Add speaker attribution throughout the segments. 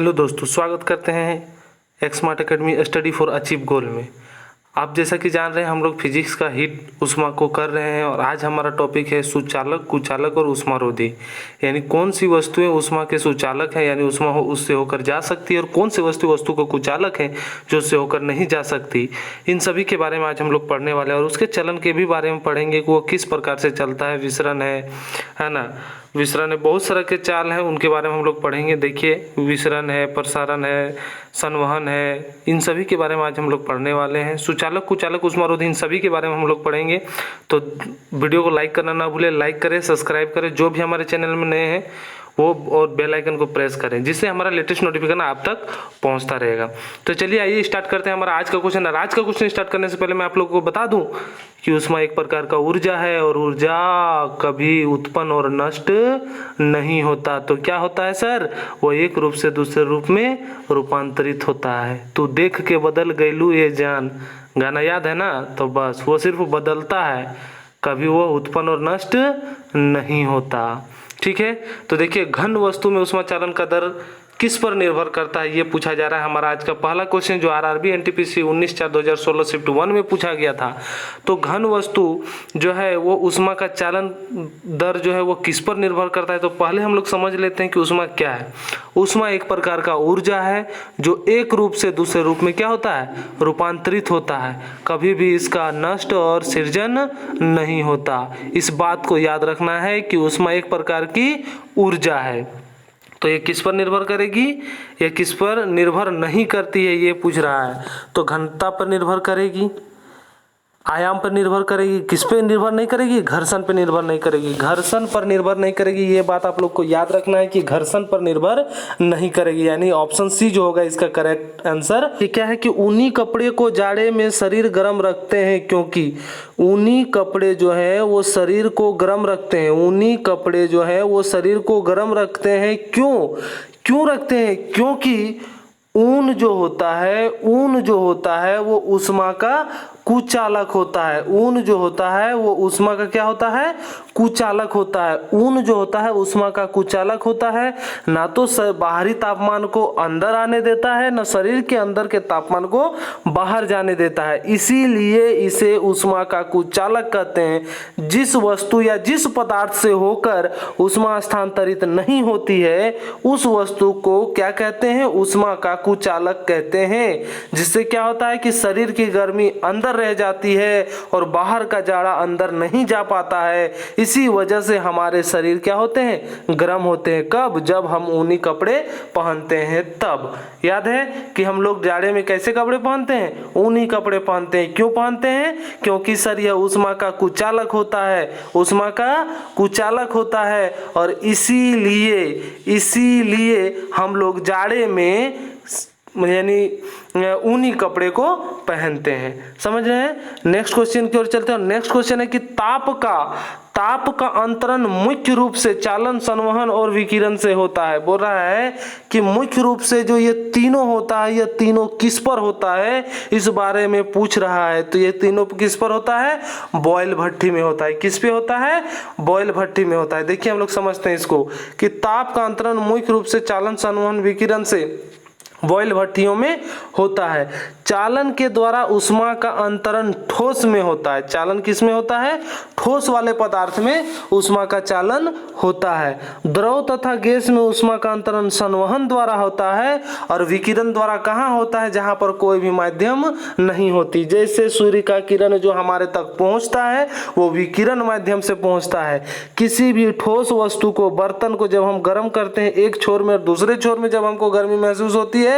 Speaker 1: Hello दोस्तों, स्वागत करते हैं एक्समार्ट एकेडमी स्टडी फॉर अचीव गोल में। आप जैसा कि जान रहे हैं हम लोग फिजिक्स का हीट ऊष्मा को कर रहे हैं और आज हमारा टॉपिक है सुचालक, कुचालक और ऊष्मारोधी। यानी कौन सी वस्तुएं ऊष्मा के सुचालक हैं, यानी ऊष्मा उससे होकर जा सकती है, और कौन सी वस्तु को कुचालक है जो उससे होकर नहीं जा सकती। इन सभी के बारे में आज हम लोग पढ़ने वाले हैं और उसके चलन के भी बारे में पढ़ेंगे कि वो किस प्रकार से चलता है। विसरण है ना, विसरण है, बहुत सारे के चाल हैं, उनके बारे में हम लोग पढ़ेंगे। देखिए, विसरण है, प्रसारण है, संवहन है, इन सभी के बारे में आज हम लोग पढ़ने वाले हैं। सुचालक, कुचालक, ऊष्मारोधी, इन सभी के बारे में हम लोग पढ़ेंगे। तो वीडियो को लाइक करना ना भूलें, लाइक करें, सब्सक्राइब करें, जो भी हमारे चैनल में नए हैं वो, और बेल आइकन को प्रेस करें जिससे हमारा लेटेस्ट नोटिफिकेशन आप तक पहुंचता रहेगा। तो चलिए आइए स्टार्ट करते हैं हमारा आज का क्वेश्चन। और आज का क्वेश्चन स्टार्ट करने से पहले मैं आप लोगों को बता दूं कि ऊष्मा एक प्रकार का ऊर्जा है और ऊर्जा कभी उत्पन्न और नष्ट नहीं होता। तो क्या होता है सर? वो एक रूप से दूसरे रूप में रूपांतरित होता है। तू देख के बदल गईलू ये जान, गाना याद है ना? तो बस वो सिर्फ बदलता है, कभी वो उत्पन्न और नष्ट नहीं होता। ठीक है, तो देखिए, घन वस्तु में ऊष्मा चालन का दर किस पर निर्भर करता है, ये पूछा जा रहा है। हमारा आज का पहला क्वेश्चन जो आरआरबी एनटीपीसी 19/4/2016 शिफ्ट 1 में पूछा गया था। तो घन वस्तु जो है वो ऊष्मा का चालन दर जो है वो किस पर निर्भर करता है। तो पहले हम लोग समझ लेते हैं कि ऊष्मा क्या है। ऊष्मा एक प्रकार का ऊर्जा है जो एक रूप से दूसरे रूप में क्या होता है, रूपांतरित होता है। कभी भी इसका नष्ट और सृजन नहीं होता। इस बात को याद रखना है कि ऊष्मा एक प्रकार की ऊर्जा है। तो ये किस पर निर्भर करेगी, ये किस पर निर्भर नहीं करती है, ये पूछ रहा है। तो घनता पर निर्भर करेगी, आयाम पर निर्भर करेगी, किस पे निर्भर नहीं करेगी, घर्षण पर निर्भर नहीं करेगी, घर्षण पर निर्भर नहीं करेगी। ये बात आप लोग को याद रखना है कि घर्षण पर निर्भर नहीं करेगी। यानी ऑप्शन सी जो होगा इसका करेक्ट आंसर। ये क्या है कि ऊनी कपड़े को जाड़े में शरीर गर्म रखते हैं, क्योंकि ऊनी कपड़े जो है वो शरीर को गर्म रखते हैं। ऊनी कपड़े जो है वो शरीर को गर्म रखते हैं। क्यों रखते हैं? क्योंकि ऊन जो होता है वो ऊष्मा का कुचालक होता है। ऊन जो होता है वो ऊष्मा का क्या होता है, कुचालक होता है। ऊन जो होता है ऊष्मा का कुचालक होता है। ना तो बाहरी तापमान को अंदर आने देता है, ना शरीर के अंदर के तापमान को बाहर जाने देता है। इसीलिए इसे ऊष्मा का कुचालक कहते हैं। जिस वस्तु या जिस पदार्थ से होकर ऊष्मा स्थानांतरित नहीं होती है उस वस्तु को क्या कहते हैं, ऊष्मा का कुचालक कहते हैं। जिससे क्या होता है कि शरीर की गर्मी अंदर रह जाती है और बाहर का जाड़ा अंदर नहीं जा पाता है। इसी वजह से हमारे शरीर क्या होते हैं, गर्म होते हैं। कब? जब हम ऊनी कपड़े पहनते हैं तब। याद है कि हम लोग जाड़े में कैसे कपड़े पहनते हैं, ऊनी कपड़े पहनते हैं। क्यों पहनते हैं? क्योंकि सर यह ऊष्मा का कुचालक होता है, ऊष्मा का कुचालक होता है। और इसीलिए हम लोग जाड़े में यानी ऊनी कपड़े को पहनते हैं। समझ रहे हैं? नेक्स्ट क्वेश्चन की ओर चलते हैं। नेक्स्ट क्वेश्चन है कि ताप का अंतरण मुख्य रूप से चालन, संवहन और विकिरण से होता है। बोल रहा है कि मुख्य रूप से जो ये तीनों होता है, ये तीनों किस पर होता है, इस बारे में पूछ रहा है। तो ये तीनों किस पर होता है, बॉयल भट्ठी में होता है। किस पे होता है, बॉयल भट्ठी में होता है। देखिए हम लोग समझते हैं इसको कि ताप का अंतरण मुख्य रूप से चालन, संवहन, विकिरण से बॉयल भट्टियों में होता है। चालन के द्वारा ऊष्मा का अंतरण ठोस में होता है। चालन किस में होता है, ठोस वाले पदार्थ में ऊष्मा का चालन होता है। द्रव तथा गैस में ऊष्मा का अंतरण संवहन द्वारा होता है। और विकिरण द्वारा कहाँ होता है, जहां पर कोई भी माध्यम नहीं होती। जैसे सूर्य का किरण जो हमारे तक पहुंचता है वो विकिरण माध्यम से पहुंचता है। किसी भी ठोस वस्तु को, बर्तन को जब हम गर्म करते हैं एक छोर में और दूसरे छोर में जब हमको गर्मी महसूस होती है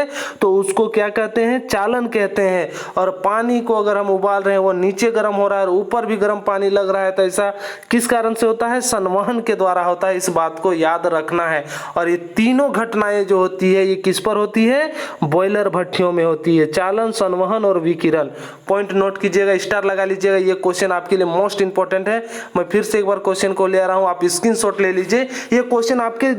Speaker 1: तो उसको क्या कहते हैं, चालन कहते हैं। और पानी को अगर हम उबाल रहे हैं, वो नीचे गर्म हो रहा है और ऊपर भी गर्म पानी लग रहा है, तो ऐसा किस कारण से होता है, संवहन के द्वारा होता है। इस बात को याद रखना है। और ये तीनों घटनाएं जो होती है ये किस पर होती है, बॉयलर भट्टियों में होती है। चालन, संवहन और विकिरण। पॉइंट नोट कीजिएगा, स्टार लगा लीजिएगा। ये क्वेश्चन आपके लिए मोस्ट इंपॉर्टेंट है। मैं फिर से एक बार क्वेश्चन को ले आ रहा हूं, आप स्क्रीनशॉट ले लीजिए। ये क्वेश्चन आपके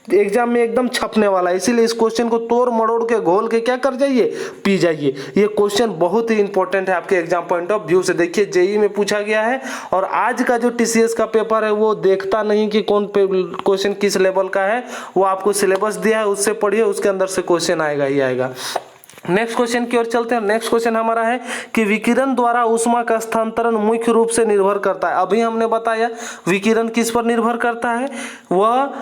Speaker 1: एग्जाम में एकदम छपने वाला है, इसीलिए इस क्वेश्चन को तोड़ मरोड़ के घोल के क्या कर जाइए, पी जाइए। ये क्वेश्चन बहुत ही इंपॉर्टेंट है आपके एग्जाम पॉइंट ऑफ व्यू से। देखिए जेईई में पूछा गया है, और आज का जो टीसीएस का पेपर है वो देखता नहीं कि कौन क्वेश्चन किस लेवल का है, वो आपको सिलेबस दिया है उससे पढ़िए, उसके अंदर से क्वेश्चन आएगा ही आएगा। नेक्स्ट क्वेश्चन की ओर चलते हैं। नेक्स्ट क्वेश्चन हमारा है कि विकिरण द्वारा ऊष्मा का स्थानांतरण मुख्य रूप से निर्भर करता है। अभी हमने बताया विकिरण किस पर निर्भर करता है, वह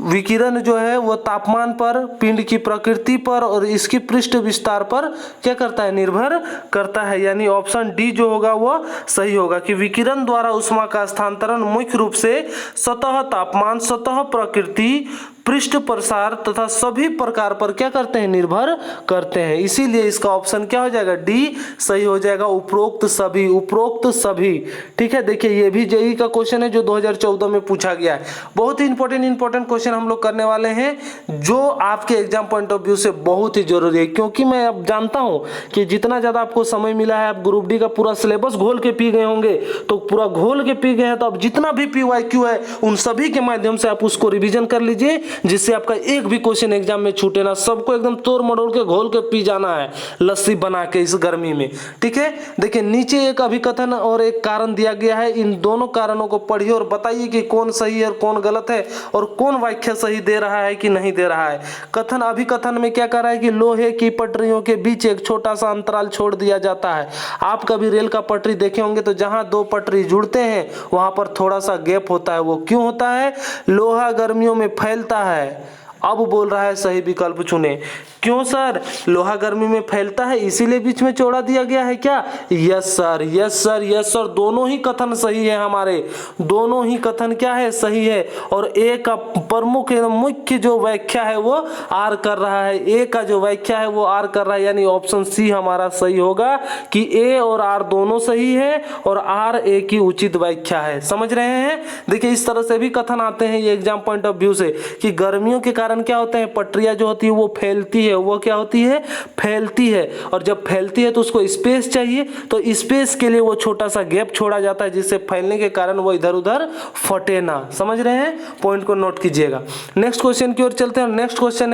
Speaker 1: विकिरण जो है वो तापमान पर, पिंड की प्रकृति पर और इसकी पृष्ठ विस्तार पर क्या करता है, निर्भर करता है। यानी ऑप्शन डी जो होगा वो सही होगा कि विकिरण द्वारा ऊष्मा का स्थानांतरण मुख्य रूप से सतह तापमान, सतह प्रकृति, पृष्ठ प्रसार तथा सभी प्रकार पर क्या करते हैं, निर्भर करते हैं। इसीलिए इसका ऑप्शन क्या हो जाएगा, डी सही हो जाएगा, उपरोक्त सभी, उपरोक्त सभी। ठीक है, देखिए ये भी जेईई का क्वेश्चन है जो 2014 में पूछा गया है। बहुत ही इंपॉर्टेंट क्वेश्चन हम लोग करने वाले हैं जो आपके एग्जाम पॉइंट ऑफ व्यू से बहुत ही जरूरी है, क्योंकि मैं अब जानता हूं कि जितना ज्यादा आपको समय मिला है, आप ग्रुप डी का पूरा सिलेबस घोल के पी गए होंगे, तो पूरा घोल के पी गए हैं, तो अब जितना भी PYQ है उन सभी के माध्यम से आप उसको रिविजन कर लीजिए, जिससे आपका एक भी क्वेश्चन एग्जाम में छूटे ना। सबको एकदम तोड़ मरोड़ के घोल के पी जाना है, लस्सी बना के इस गर्मी में। ठीक है, देखिए नीचे एक अभिकथन और एक कारण दिया गया है, इन दोनों कारणों को पढ़िए और बताइए कि कौन सही है और कौन गलत है, और कौन व्याख्या सही दे रहा है कि नहीं दे रहा है। कथन, अभिकथन में क्या कर रहा है कि लोहे की पटरियों के बीच एक छोटा सा अंतराल छोड़ दिया जाता है। आप कभी रेल का पटरी देखे होंगे तो जहां दो पटरी जुड़ते हैं वहां पर थोड़ा सा गैप होता है। वो क्यों होता है, लोहा गर्मियों में फैलता है। अब बोल रहा है सही विकल्प चुने। क्यों सर, लोहा गर्मी में फैलता है इसीलिए बीच में चौड़ा दिया गया है क्या? Yes sir, yes sir, yes sir, दोनों ही कथन सही है हमारे, दोनों ही कथन क्या है, सही है। और ए का प्रमुख मुख्य जो व्याख्या है वो आर कर रहा है, ए का जो व्याख्या है वो आर कर रहा है, यानी ऑप्शन सी हमारा सही होगा कि ए और आर दोनों सही है और आर ए की उचित व्याख्या है। समझ रहे हैं? देखिए इस तरह से भी कथन आते हैं ये एग्जाम पॉइंट ऑफ व्यू से कि गर्मियों के कारण क्या होते हैं, पटरियां जो होती है वो फैलती है, वो क्या होती है, फैलती है। और जब फैलती है तो उसको स्पेस चाहिए, तो स्पेस के लिए वो छोटा सा गैप छोड़ा जाता है जिससे फैलने के कारण वो इधर उधर फटे ना। समझ रहे हैं? पॉइंट को नोट कीजिएगा। नेक्स्ट क्वेश्चन की ओर चलते हैं। नेक्स्ट क्वेश्चन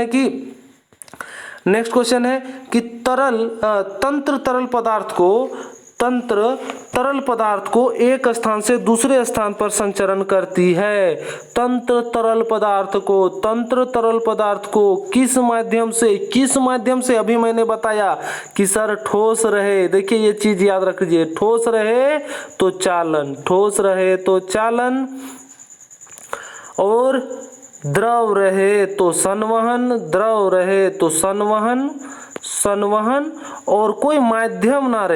Speaker 1: है कि तंत्र तरल पदार्थ को एक स्थान से दूसरे स्थान पर संचरण करती है। तंत्र तरल पदार्थ को किस माध्यम से अभी मैंने बताया कि सर ठोस रहे। देखिए ये चीज याद रख लीजिए, ठोस रहे तो चालन, और द्रव रहे तो संवहन, और कोई माध्यम ना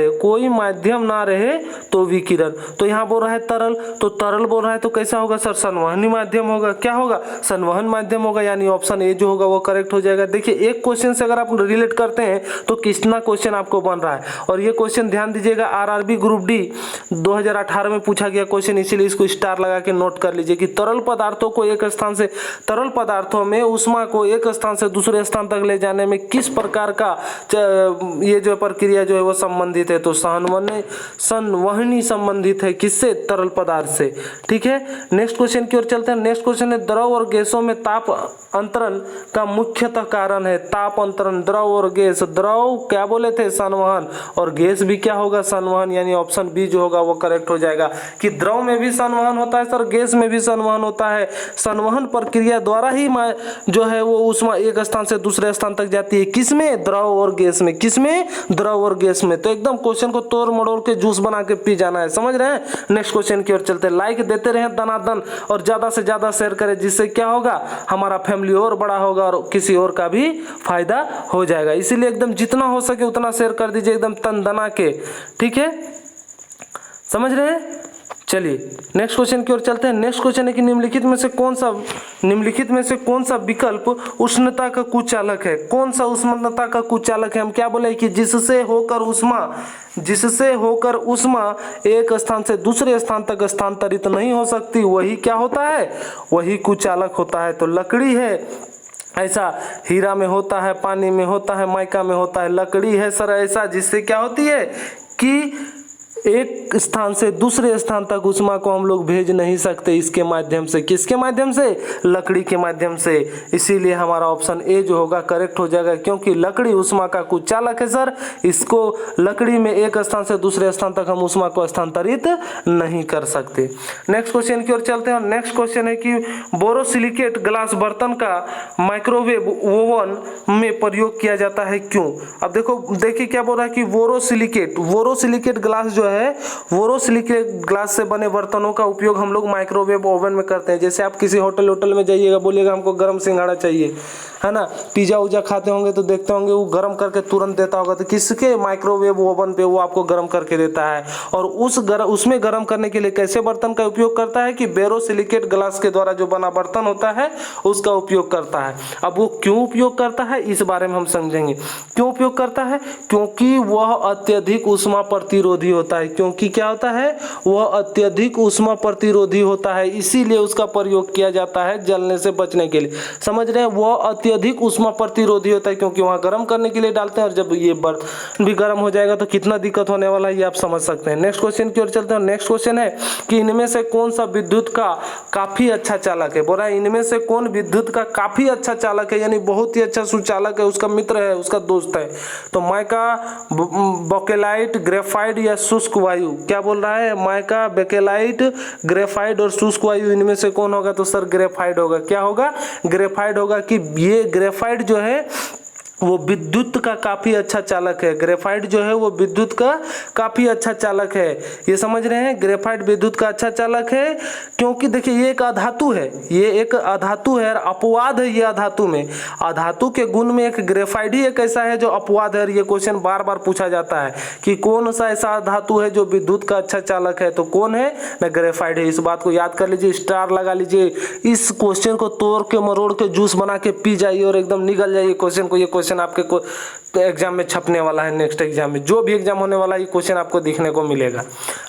Speaker 1: रहे तो विकिरण। तो यहाँ बोल रहा है तरल, तो तरल बोल रहा है तो कैसा होगा सर, संवहनी माध्यम होगा। क्या होगा, संवहन माध्यम होगा, यानी ऑप्शन ए जो होगा वो करेक्ट हो जाएगा। देखिए एक क्वेश्चन से अगर आप रिलेट करते हैं तो कितना क्वेश्चन आपको बन रहा है। और ये क्वेश्चन ध्यान दीजिएगा, आरआरबी ग्रुप डी 2018 में पूछा गया क्वेश्चन, इसीलिए इसको स्टार लगा के नोट कर लीजिए कि तरल पदार्थों में ऊष्मा को एक स्थान से दूसरे स्थान तक ले जाने में किस प्रकार का ये जो प्रक्रिया जो है वो संबंधित है, तो संवहनी संबंधित है, किससे, तरल पदार्थ से। ठीक है, नेक्स्ट क्वेश्चन की ओर चलते हैं। नेक्स्ट क्वेश्चन है द्रव और गैसों में ताप अंतरण का मुख्यतः कारण है। ताप अंतरण, द्रव और गैस, द्रव क्या बोले थे, संवहन, और गैस भी क्या होगा, संवहन, यानी ऑप्शन बी जो होगा वो करेक्ट हो जाएगा कि द्रव में भी संवहन होता है सर, गैस में भी संवहन होता है। संवहन प्रक्रिया द्वारा ही जो है वो ऊष्मा एक स्थान से दूसरे स्थान तक जाती है। किसमें, द्रव और गैस में। किसमें, द्रव और गैस में। तो एकदम क्वेश्चन को तोड़ मड़ोड़ के जूस बना के पी जाना है। समझ रहे हैं? नेक्स्ट क्वेश्चन की ओर चलते हैं। लाइक देते रहें दनादन और ज्यादा से ज्यादा शेयर करें, जिससे क्या होगा, हमारा फैमिली और बड़ा होगा और किसी और का भी फायदा हो जाएगा। इसीलिए एकदम जितना हो सके उतना शेयर कर दीजिए, एकदम तन दना के। ठीक है, समझ रहे हैं? चलिए नेक्स्ट क्वेश्चन की ओर चलते हैं। नेक्स्ट क्वेश्चन है कि निम्नलिखित में से कौन सा विकल्प उष्णता का कुचालक है। कौन सा उष्णता का कुचालक है? हम क्या बोले कि जिससे होकर ऊष्मा एक स्थान से दूसरे स्थान तक स्थानांतरित नहीं हो सकती, वही क्या होता है, वही कुचालक होता है। तो लकड़ी है, ऐसा हीरा में होता है, पानी में होता है, माइका में होता है। लकड़ी है सर ऐसा जिससे क्या होती है कि एक स्थान से दूसरे स्थान तक ऊष्मा को हम लोग भेज नहीं सकते इसके माध्यम से। किसके माध्यम से? लकड़ी के माध्यम से। इसीलिए हमारा ऑप्शन ए जो होगा करेक्ट हो जाएगा, क्योंकि लकड़ी ऊष्मा का कुचालक है सर। इसको लकड़ी में एक स्थान से दूसरे स्थान तक हम ऊष्मा को स्थानांतरित नहीं कर सकते। नेक्स्ट क्वेश्चन की ओर चलते हैं। नेक्स्ट क्वेश्चन है कि बोरोसिलिकेट ग्लास बर्तन का माइक्रोवेव ओवन में प्रयोग किया जाता है, क्यों? अब देखिए क्या बोल रहा है कि बोरोसिलिकेट ग्लास जो है, बोरोसिलिकेट ग्लास से बने बर्तनों का उपयोग हम लोग माइक्रोवेव ओवन में करते हैं। जैसे आप किसी होटल में जाइएगा, बोलिएगा हमको गर्म सिंघाड़ा चाहिए, है ना, पिज्जा उज्जा खाते होंगे तो देखते होंगे वो गर्म करके तुरंत देता होगा, तो किसके माइक्रोवेव ओवन पे वो आपको गर्म करके देता है। और उसमें गर्म करने के लिए कैसे बर्तन का उपयोग करता है कि बोरोसिलिकेट ग्लास के द्वारा जो बना बर्तन होता है उसका उपयोग करता है। अब वो क्यों उपयोग करता है इस बारे में हम समझेंगे। क्यों उपयोग करता है? क्योंकि वह अत्यधिक ऊष्मा प्रतिरोधी होता है। क्योंकि क्या होता है? वह अत्यधिक ऊष्मा प्रतिरोधी होता है, इसीलिए उसका प्रयोग किया जाता है जलने से बचने के लिए। समझ रहे हैं? वह अत्यधिक ऊष्मा प्रतिरोधी होता है क्योंकि वहां गर्म करने के लिए डालते हैं, और जब ये बर्तन भी गर्म हो जाएगा तो कितना दिक्कत होने वाला है ये आप समझ सकते हैं। नेक्स्ट क्वेश्चन की ओर चलते हैं। नेक्स्ट क्वेश्चन है कि इनमें से कौन सा विद्युत का काफी अच्छा चालक है। बोला इनमें से कौन विद्युत का काफी अच्छा चालक है, यानी बहुत ही अच्छा सुचालक है, उसका मित्र है, उसका दोस्त है। तो माइका, बकेलाइट, ग्रेफाइट या शुष्क वायु। क्या बोल रहा है? माइका, बेकेलाइट, ग्रेफाइट और शुष्क वायु, इनमें से कौन होगा? तो सर ग्रेफाइट होगा। क्या होगा? ग्रेफाइट होगा। कि ये ग्रेफाइट जो है वो विद्युत का काफी अच्छा चालक है। ग्रेफाइट जो है वो विद्युत का काफी अच्छा चालक है। ये समझ रहे हैं? ग्रेफाइट विद्युत का अच्छा चालक है क्योंकि देखिए ये एक अधातु है, ये एक अधातु है और अपवाद है। ये अधातु में, अधातु के गुण में एक ग्रेफाइट ही एक ऐसा है जो अपवाद है। ये क्वेश्चन बार बार पूछा जाता है कि कौन सा ऐसा धातु है जो विद्युत का अच्छा चालक है, तो कौन है? ना ग्रेफाइट है। इस बात को याद कर लीजिए, स्टार लगा लीजिए। इस क्वेश्चन को तोड़ के मरोड़ के जूस बना के पी जाइए और एकदम निगल जाइए क्वेश्चन को। ये क्वेश्चन आपके को एग्जाम में छपने वाला है। नेक्स्ट एग्जाम में जो भी एग्जाम होने वाला है ये क्वेश्चन आपको देखने को मिलेगा।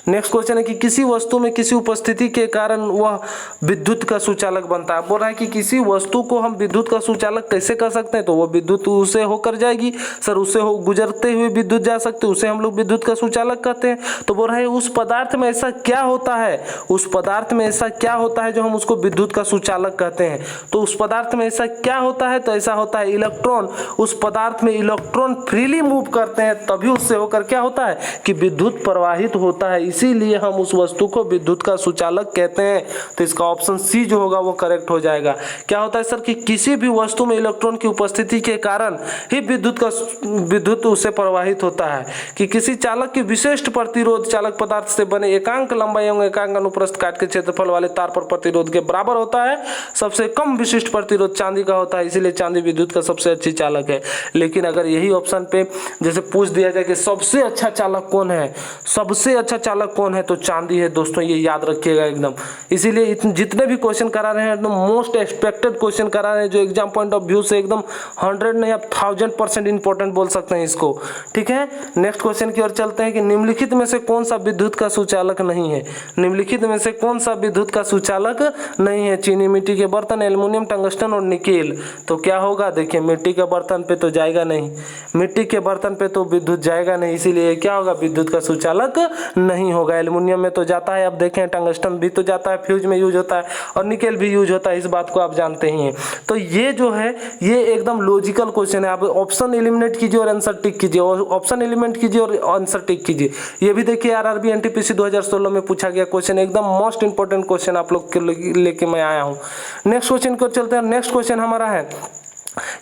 Speaker 1: नेक्स्ट क्वेश्चन है कि किसी वस्तु में किसी उपस्थिति के कारण वह विद्युत का सुचालक बनता है। बोल रहा है कि किसी वस्तु को हम विद्युत का सुचालक कैसे कर सकते हैं, तो वो विद्युत उसे होकर जाएगी सर, उससे गुजरते हुए विद्युत जा सकते, उसे हम लोग विद्युत का सुचालक कहते हैं। तो बोल रहा है उस पदार्थ में ऐसा क्या होता है, उस पदार्थ में ऐसा क्या होता है जो हम उसको विद्युत का सुचालक कहते हैं। तो उस पदार्थ में ऐसा क्या होता है, तो ऐसा होता है इलेक्ट्रॉन। उस पदार्थ में इलेक्ट्रॉन फ्रीली मूव करते हैं, तभी उससे होकर क्या होता है कि विद्युत प्रवाहित होता है। इसीलिए हम उस वस्तु को विद्युत का सुचालक कहते हैं। तो इसका ऑप्शन सी जो होगा वो करेक्ट हो जाएगा। क्या होता है सर कि किसी भी वस्तु में इलेक्ट्रॉन की उपस्थिति के कारण ही विद्युत उससे प्रवाहित होता है। कि किसी चालक की विशिष्ट प्रतिरोध चालक पदार्थ से बने एकांक लंबाई एवं एकांक अनुप्रस्थ काट के क्षेत्रफल वाले तार पर प्रतिरोध के बराबर होता है। सबसे कम विशिष्ट प्रतिरोध चांदी का होता है, इसीलिए चांदी विद्युत का सबसे अच्छी चालक है। लेकिन अगर यही ऑप्शन पे जैसे पूछ दिया जाए कि सबसे अच्छा चालक कौन है, सबसे अच्छा चालक कौन है, तो चांदी है दोस्तों, ये याद रखिएगा एकदम। इसीलिए जितने भी क्वेश्चन करा रहे हैं एकदम मोस्ट एक्सपेक्टेड क्वेश्चन करा रहे हैं, जो एग्जाम पॉइंट ऑफ व्यू से एकदम 100 नहीं आप 1000% इंपॉर्टेंट बोल सकते हैं इसको। ठीक है, नेक्स्ट क्वेश्चन की ओर चलते हैं कि निम्नलिखित में से कौन सा विद्युत का सुचालक नहीं है। निम्नलिखित में से कौन सा विद्युत का सुचालक नहीं है? चीनी मिट्टी के बर्तन, एल्युमिनियम, टंगस्टन और निकेल। तो क्या होगा? देखिए मिट्टी के बर्तन पे तो जाएगा नहीं, मिट्टी के बर्तन पे तो विद्युत जाएगा नहीं, इसीलिए क्या होगा? विद्युत का सुचालक नहीं होगा। एल्युमिनियम में तो जाता है, अब देखें टंगस्टन भी तो जाता है, फ्यूज में यूज होता है, और निकेल भी यूज होता है, इस बात को आप जानते ही हैं। तो ये जो है ये एकदम लॉजिकल क्वेश्चन है। आप ऑप्शन एलिमिनेट कीजिए और आंसर टिक कीजिए, और ऑप्शन एलिमिनेट कीजिए और आंसर टिक कीजिए। ये भी देखिए आरआरबी एनटीपीसी 2016 में पूछा गया क्वेश्चन, एकदम मोस्ट इंपॉर्टेंट क्वेश्चन आप लोग के लेके मैं आया हूँ। नेक्स्ट क्वेश्चन को चलते हैं। नेक्स्ट क्वेश्चन हमारा है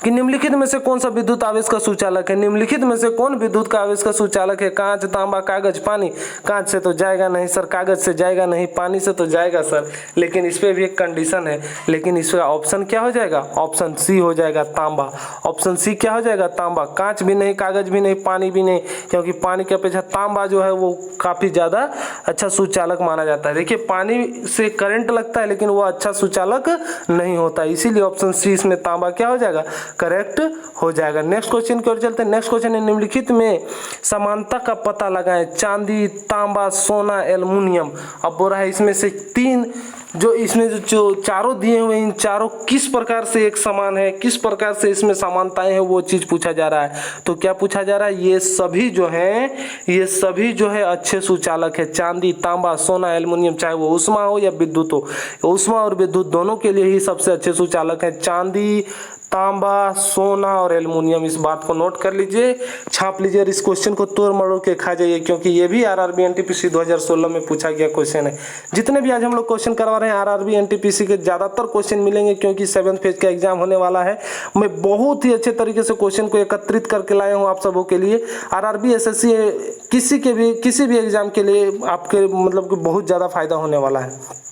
Speaker 1: कि निम्नलिखित में से कौन सा विद्युत आवेश का सुचालक है। निम्नलिखित में से कौन विद्युत का आवेश का सुचालक है? कांच, तांबा, कागज, पानी। कांच से तो जाएगा नहीं सर, कागज से जाएगा नहीं, पानी से तो जाएगा सर, लेकिन इस पे भी एक कंडीशन है। लेकिन इसका ऑप्शन क्या हो जाएगा? ऑप्शन सी हो जाएगा, तांबा। ऑप्शन सी क्या हो जाएगा? तांबा। कांच भी नहीं, कागज भी नहीं, पानी भी नहीं, क्योंकि पानी के अपेक्षा तांबा जो है वो काफी ज्यादा अच्छा सुचालक माना जाता है। देखिए पानी से करंट लगता है लेकिन वो अच्छा सुचालक नहीं होता, इसीलिए ऑप्शन सी इसमें तांबा क्या हो जाएगा? करेक्ट हो जाएगा। नेक्स्ट क्वेश्चन की ओर चलते हैं। नेक्स्ट क्वेश्चन है निम्नलिखित में समानता का पता लगाएं, चांदी, तांबा, सोना, एल्युमिनियम। अब बोल रहा है इसमें से तीन जो इसमें जो चारों दिए हुए इन चारों किस प्रकार से एक समान है, किस प्रकार से इसमें समानताएं हैं, वो चीज पूछा जा रहा है। तो क्या पूछा जा रहा है, ये सभी जो है अच्छे सुचालक है। चांदी, तांबा, सोना, एल्युमिनियम, चाहे वो ऊष्मा हो या विद्युत हो, ऊष्मा और विद्युत दोनों के लिए ही सबसे अच्छे सुचालक है। चांदी, तांबा, सोना और एल्युमिनियम। इस बात को नोट कर लीजिए, छाप लीजिए और इस क्वेश्चन को तोड़ मरोड़ के खा जाइए, क्योंकि ये भी आरआरबी एनटीपीसी 2016 में पूछा गया क्वेश्चन है। जितने भी आज हम लोग क्वेश्चन करवा रहे हैं आरआरबी एनटीपीसी के ज़्यादातर क्वेश्चन मिलेंगे, क्योंकि 7th फेज का एग्जाम होने वाला है। मैं बहुत ही अच्छे तरीके से क्वेश्चन को एकत्रित करके लाया हूँ आप सबों के लिए। आरआरबी एसएससी किसी भी एग्जाम के लिए आपके मतलब कि बहुत ज़्यादा फायदा होने वाला है।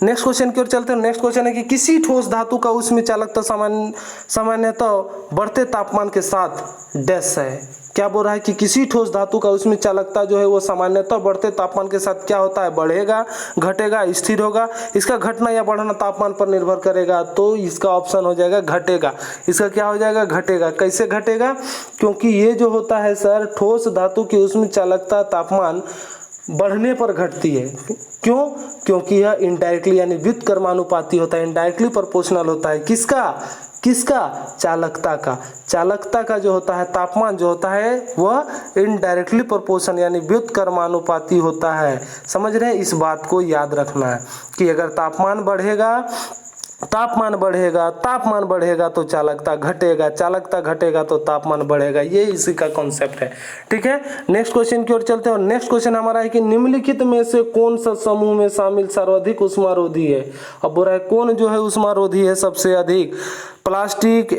Speaker 1: नेक्स्ट क्वेश्चन की ओर चलते हैं। नेक्स्ट क्वेश्चन है कि किसी ठोस धातु का उसमें चालकता सामान्यतः बढ़ते तापमान के साथ डैश है। क्या बोल रहा है कि किसी ठोस धातु का उसमें चालकता जो है वो सामान्यतः बढ़ते तापमान के साथ क्या होता है, बढ़ेगा, घटेगा, स्थिर होगा। इसका घटना या बढ़ना तापमान पर निर्भर करेगा, तो इसका ऑप्शन हो जाएगा घटेगा। इसका क्या हो जाएगा, घटेगा। कैसे घटेगा, क्योंकि ये जो होता है सर ठोस धातु की उसमें चालकता तापमान बढ़ने पर घटती है। क्यों, क्योंकि यह इनडायरेक्टली यानी व्युत्क्रमानुपाती होता है, इनडायरेक्टली प्रोपोर्शनल होता है। किसका चालकता का जो होता है तापमान जो होता है वह इनडायरेक्टली प्रोपोर्शन यानी व्युत्क्रमानुपाती होता है। समझ रहे हैं, इस बात को याद रखना है कि अगर तापमान बढ़ेगा तो चालकता घटेगा, चालकता घटेगा तो तापमान बढ़ेगा। ये इसी का कॉन्सेप्ट है। ठीक है, नेक्स्ट क्वेश्चन की ओर चलते हैं। और नेक्स्ट क्वेश्चन हमारा है कि निम्नलिखित में से कौन सा समूह में शामिल सर्वाधिक उष्मारोधी है। अब बोल रहा है कौन जो है उष्मारोधी है सबसे अधिक। प्लास्टिक,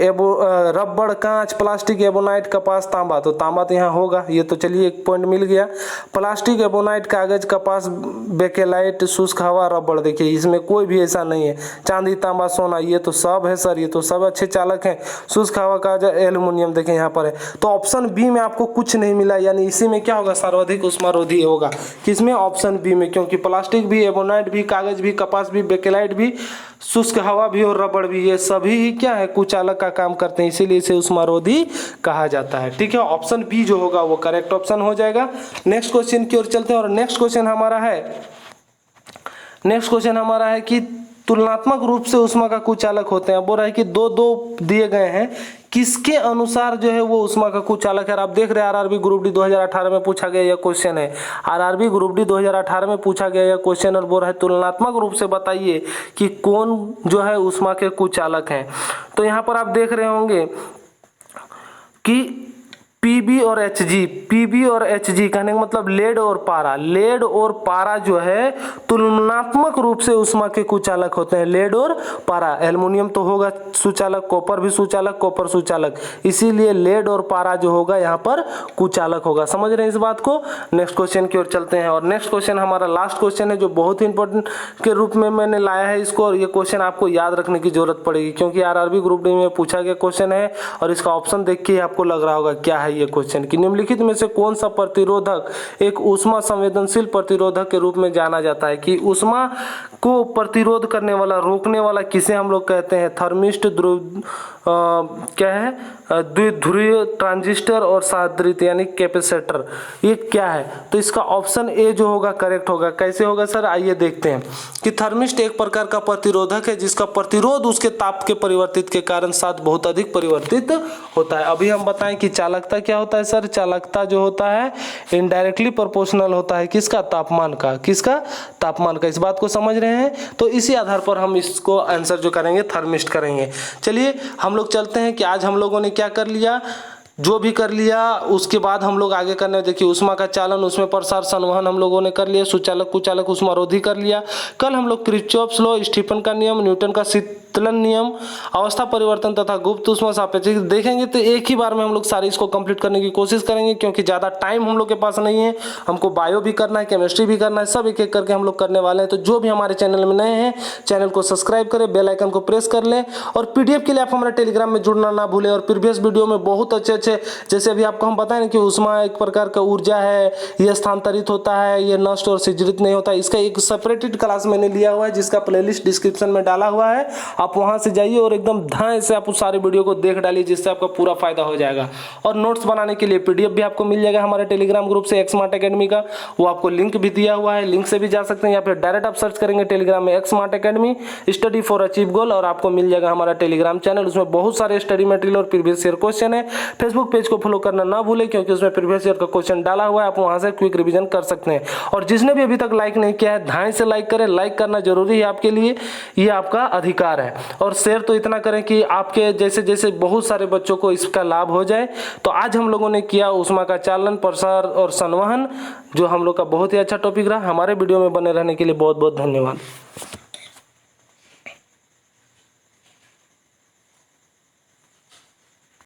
Speaker 1: रबड़, कांच, प्लास्टिक, एबोनाइट, कपास, तांबा। तो तांबा तो यहाँ होगा, ये तो चलिए एक पॉइंट मिल गया। प्लास्टिक, एबोनाइट, कागज, कपास, बेकेलाइट, शुष्क हवा, रबड़। देखिए इसमें कोई भी ऐसा नहीं है। चांदी, तांबा, सोना ये तो सब है सर, ये तो सब अच्छे चालक हैं। शुष्क हवा, कागज, एल्युमिनियम देखिए यहाँ पर है। तो ऑप्शन बी में आपको कुछ नहीं मिला, यानी इसी में क्या होगा, सर्वाधिक उष्मारोधी होगा। किसमें, ऑप्शन बी में, क्योंकि प्लास्टिक भी, एबोनाइट भी, कागज भी, कपास भी, बेकेलाइट भी, शुष्क हवा भी और रबड़ भी, ये सभी ही क्या है, कुचालक का काम करते हैं, इसीलिए इसे उष्मारोधी कहा जाता है। ठीक है, ऑप्शन बी जो होगा वो करेक्ट ऑप्शन हो जाएगा। नेक्स्ट क्वेश्चन की ओर चलते हैं। और नेक्स्ट क्वेश्चन हमारा है कि तुलनात्मक रूप से उष्मा का कुचालक होते हैं। बोल रहा है कि दो दिए गए हैं, किसके अनुसार जो है वो उष्मा का कुचालक है। आप देख रहे हैं आरआरबी ग्रुप डी 2018 में पूछा गया यह क्वेश्चन है। आरआरबी ग्रुप डी 2018 में पूछा गया यह क्वेश्चन और बोल रहा है तुलनात्मक रूप से बताइए कि कौन जो है उष्मा के कुचालक हैं। तो यहाँ पर आप देख रहे होंगे कि पीबी और एचजी कहने का मतलब लेड और पारा जो है तुलनात्मक रूप से उष्मा के कुचालक होते हैं। लेड और पारा, एल्युमिनियम तो होगा सुचालक, कॉपर भी सुचालक, कॉपर सुचालक, इसीलिए लेड और पारा जो होगा यहाँ पर कुचालक होगा। समझ रहे हैं इस बात को। नेक्स्ट क्वेश्चन की ओर चलते हैं। और नेक्स्ट क्वेश्चन हमारा लास्ट क्वेश्चन है जो बहुत ही इंपॉर्टेंट के रूप में मैंने लाया है इसको, और ये क्वेश्चन आपको याद रखने की जरूरत पड़ेगी क्योंकि आरआरबी ग्रुप डी में पूछा गया क्वेश्चन है और इसका ऑप्शन देख के आपको लग रहा होगा क्या है ये क्वेश्चन कि निम्नलिखित में से कौन सा प्रतिरोधक एक उष्मा संवेदनशील प्रतिरोधक के रूप में जाना जाता है। कि उष्मा को प्रतिरोध करने वाला, रोकने वाला किसे हम लोग कहते हैं, थर्मिस्ट, क्या है, द्विध्रुवीय, ट्रांजिस्टर और सादृत यानी कैपेसिटर, ये क्या है। तो इसका ऑप्शन ए जो होगा करेक्ट होगा। कैसे होगा सर, आइए देखते हैं कि थर्मिस्ट एक प्रकार का प्रतिरोधक है जिसका प्रतिरोध उसके ताप के परिवर्तित के कारण साथ बहुत अधिक परिवर्तित होता है। अभी हम बताएं कि चालकता क्या होता है सर। चालकता जो होता है इनडायरेक्टली प्रोपोर्शनल होता है किसका, तापमान का। किसका, तापमान का। इस बात को समझ रहे हैं। तो इसी आधार पर हम इसको आंसर जो करेंगे थर्मिस्ट करेंगे। चलिए हम लोग चलते हैं कि आज हम लोगों ने क्या कर लिया, जो भी कर लिया उसके बाद हम लोग आगे करने, देखिए उष्मा का चालन, उसमें प्रसार, संवहन हम लोगों ने कर लिया, सुचालक कुचालक उष्मारोधी कर लिया। कल हम लोग किरचॉफ्स लॉ, स्टीफन का नियम, न्यूटन का शीतलन नियम, अवस्था परिवर्तन तथा गुप्त उष्मा सापेक्षिक देखेंगे। तो एक ही बार में हम लोग सारी इसको कंप्लीट करने की कोशिश करेंगे क्योंकि ज़्यादा टाइम हम लोग के पास नहीं है। हमको बायो भी करना है, केमिस्ट्री भी करना है, सब एक एक करके हम लोग करने वाले हैं। तो जो भी हमारे चैनल में नए हैं चैनल को सब्सक्राइब करें, बेल आइकन को प्रेस कर लें और पीडीएफ के लिए आप हमारे टेलीग्राम में जुड़ना ना भूलें। और प्रीवियस वीडियो में बहुत अच्छे जैसे अभी आपको हम बताएं कि उष्मा एक प्रकार का ऊर्जा है, ये स्थानांतरित होता है, ये नष्ट और सृजित नहीं होता। इसका एक सेपरेटेड क्लास मैंने लिया हुआ है जिसका प्लेलिस्ट डिस्क्रिप्शन में डाला हुआ है, आप वहाँ से जाइए और एकदम ध्यान से आप उस सारे वीडियो को देख डालिए, जिससे आपका पूरा फायदा हो जाएगा। और नोट्स बनाने के लिए पीडीएफ भी आपको मिल जाएगा हमारे टेलीग्राम ग्रुप से एक्समार्ट एकेडमी का, वो आपको लिंक भी दिया हुआ है, लिंक से भी जा सकते हैं, या फिर डायरेक्ट आप सर्च करेंगे टेलीग्राम में एक्समार्ट एकेडमी स्टडी फॉर अचीव गोल और आपको मिल जाएगा हमारा टेलीग्राम चैनल। उसमें बहुत सारे स्टडी मटेरियल और प्रीवियस ईयर क्वेश्चन है। फेसबुक पेज को फॉलो करना ना भूलें, क्योंकि उसमें प्रीवियस ईयर का क्वेश्चन डाला हुआ है, आप वहां से क्विक रिवीजन कर सकते हैं। और जिसने भी अभी तक लाइक नहीं किया है, ध्यान से लाइक करें, लाइक करना जरूरी है आपके लिए, ये आपका अधिकार है। और शेयर तो इतना करें कि आपके जैसे जैसे बहुत सारे बच्चों को इसका लाभ हो जाए। तो आज हम लोगों ने किया ऊष्मा का चालन, प्रसार और संवहन, जो हम लोग का बहुत ही अच्छा टॉपिक रहा। हमारे वीडियो में बने रहने के लिए बहुत बहुत धन्यवाद।